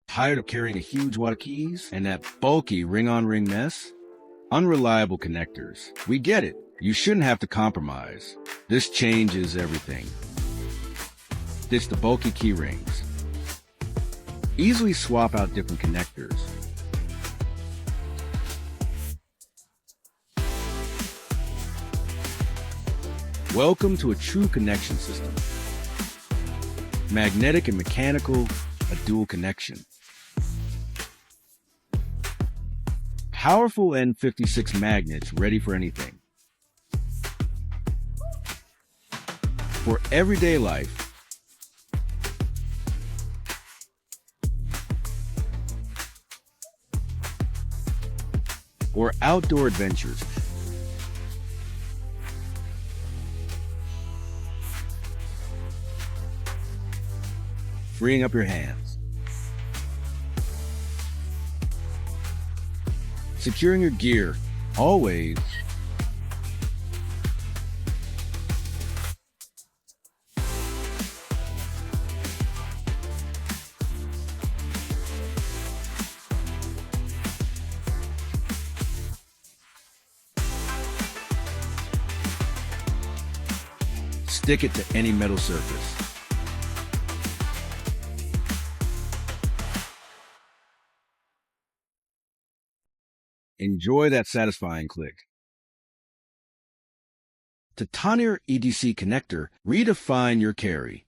Tired of carrying a huge wad of keys and that bulky ring-on-ring mess? Unreliable connectors. We get it. You shouldn't have to compromise. This changes everything. Ditch the bulky key rings. Easily swap out different connectors. Welcome to a true connection system. Magnetic and mechanical, a dual connection. Powerful N56 magnets ready for anything. For everyday life, or outdoor adventures. Freeing up your hands. Securing your gear, always. Stick it to any metal surface. Enjoy that satisfying click. To tinier EDC connector, redefine your carry.